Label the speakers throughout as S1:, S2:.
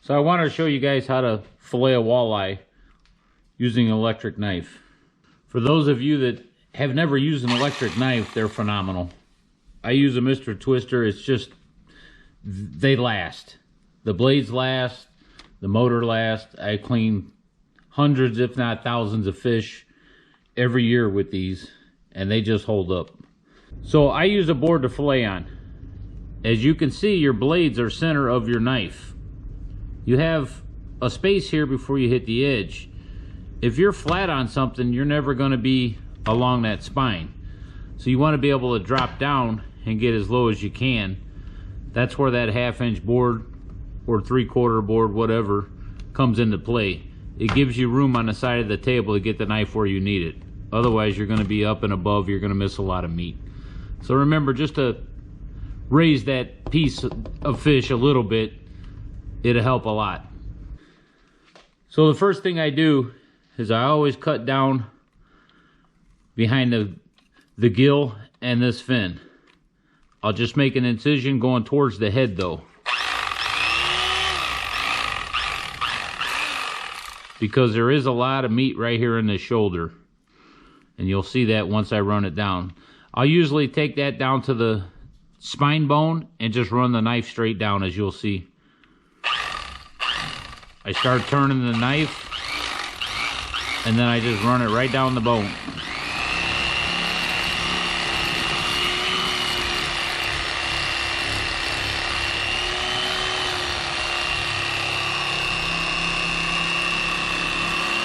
S1: So I wanted to show you guys how to fillet a walleye using an electric knife. For those of you that have never used an electric knife, they're phenomenal. I use a Mr. Twister. It's just, they last. The blades last, the motor lasts. I clean hundreds, if not thousands of fish every year with these, and they just hold up. So I use a board to fillet on. As you can see, your blades are center of your knife. You have a space here before you hit the edge. If you're flat on something, you're never going to be along that spine. So you want to be able to drop down and get as low as you can. That's where that 1/2 inch board or 3/4 board, whatever, comes into play. It gives you room on the side of the table to get the knife where you need it. Otherwise, you're going to be up and above. You're going to miss a lot of meat. So remember, just to raise that piece of fish a little bit, it'll help a lot. So the first thing I do is I always cut down behind the gill and this fin. I'll just make an incision going towards the head though, because there is a lot of meat right here in the shoulder, and you'll see that once I run it down. I'll usually take that down to the spine bone and just run the knife straight down, as you'll see. I start turning the knife, and then I just run it right down the bone.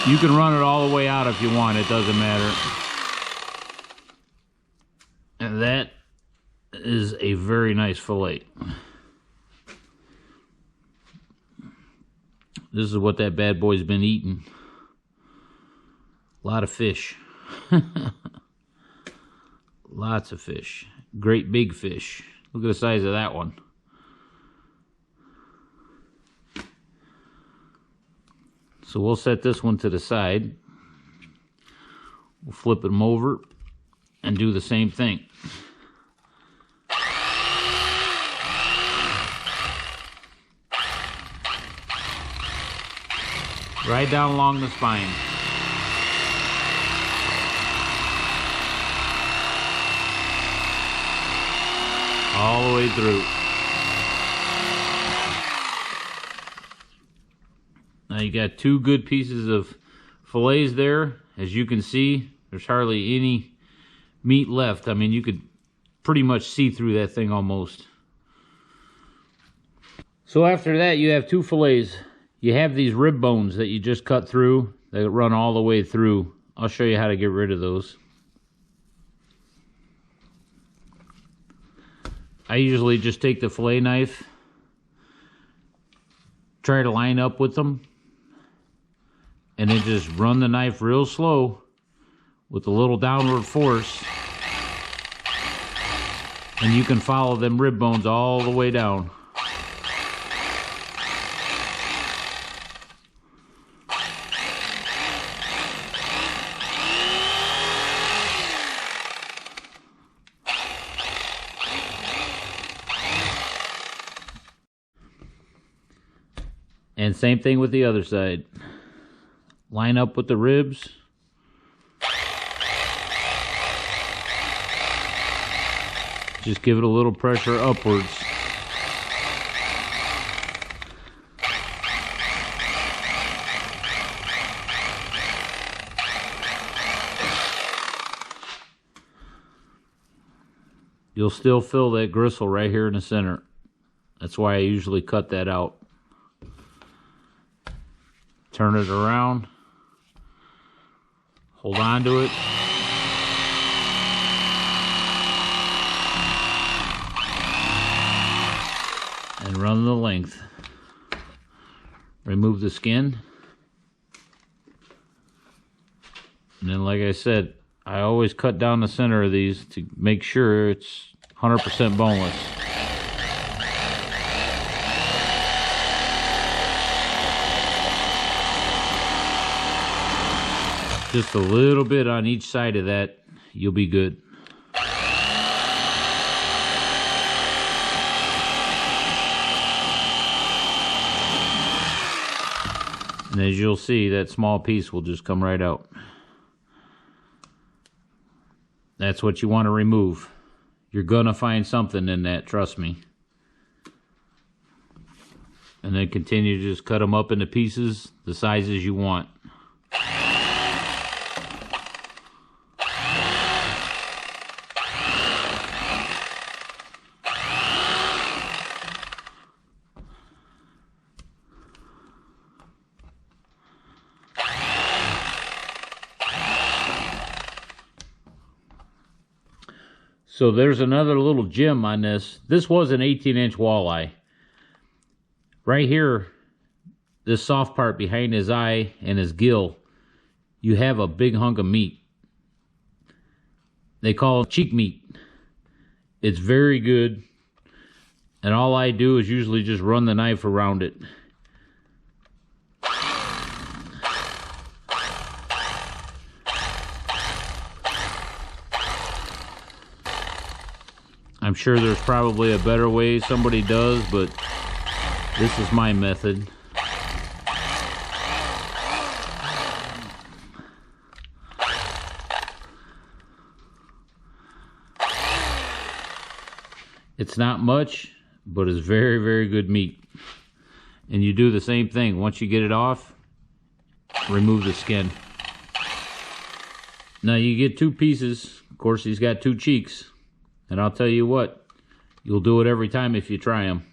S1: You can run it all the way out if you want, it doesn't matter. And that is a very nice fillet. This is what that bad boy's been eating. A lot of fish. Lots of fish. Great big fish. Look at the size of that one. So we'll set this one to the side. We'll flip them over and do the same thing. Right down along the spine. All the way through. Now you got two good pieces of fillets there. As you can see, there's hardly any meat left. I mean, you could pretty much see through that thing almost. So after that, you have two fillets. You have these rib bones that you just cut through that run all the way through. I'll show you how to get rid of those. I usually just take the fillet knife, try to line up with them, and then just run the knife real slow with a little downward force, and you can follow them rib bones all the way down. And same thing with the other side. Line up with the ribs. Just give it a little pressure upwards. You'll still feel that gristle right here in the center. That's why I usually cut that out. Turn it around, hold on to it, and run the length. Remove the skin, and then, like I said, I always cut down the center of these to make sure it's 100% boneless. Just a little bit on each side of that, you'll be good. And as you'll see, that small piece will just come right out. That's what you want to remove. You're gonna find something in that, trust me. And then continue to just cut them up into pieces, the sizes you want. So there's another little gem on this. This was an 18-inch walleye. Right here, this soft part behind his eye and his gill, you have a big hunk of meat. They call it cheek meat. It's very good. And all I do is usually just run the knife around it. I'm sure there's probably a better way somebody does, but this is my method. It's not much, but it's very, very good meat. And you do the same thing. Once you get it off, remove the skin. Now you get two pieces. Of course, he's got two cheeks. And I'll tell you what, you'll do it every time if you try them.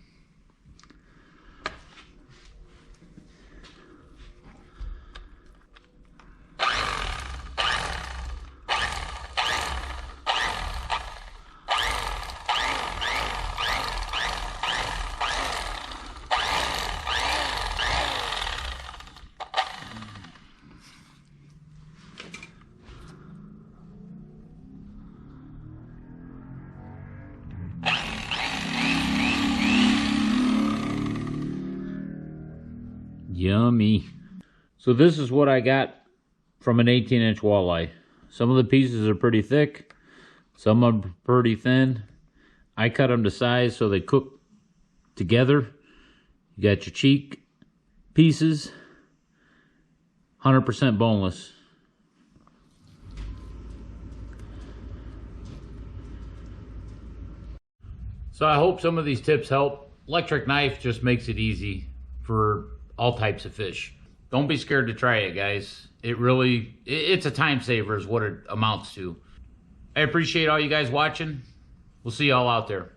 S1: Yummy. So this is what I got from an 18-inch walleye. Some of the pieces are pretty thick. Some are pretty thin. I cut them to size so they cook together. You got your cheek pieces. 100% boneless. So I hope some of these tips help. Electric knife just makes it easy for all types of fish. Don't be scared to try it, guys. It's a time saver is what it amounts to. I appreciate all you guys watching. We'll see y'all out there.